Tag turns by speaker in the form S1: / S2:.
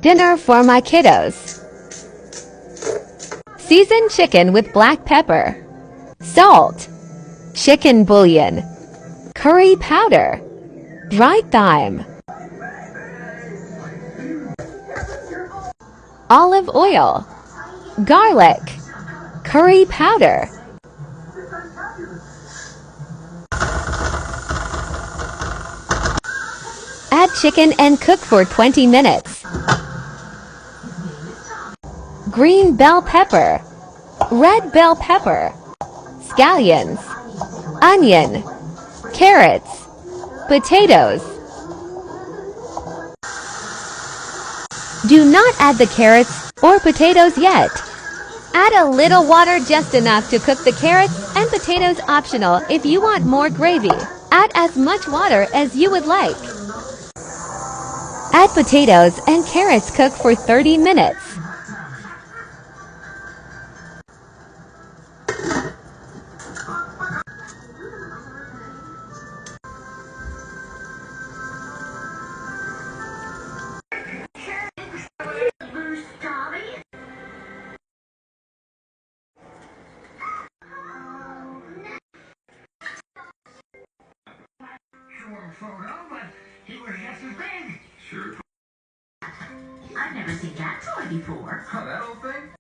S1: Dinner for my kiddos. Seasoned chicken with black pepper, salt, chicken bouillon, curry powder, dried thyme, olive oil, garlic, curry powder. Add chicken and cook for 20 minutes. Green bell pepper, red bell pepper, scallions, onion, carrots, potatoes. Do not add the carrots or potatoes yet. Add a little water, just enough to cook the carrots and potatoes, optional if you want more gravy. Add as much water as you would like. Add potatoes and carrots, cook for 30 minutes.
S2: Photo, but he was just as big. Sure. I've never seen that toy before. Oh, that old thing?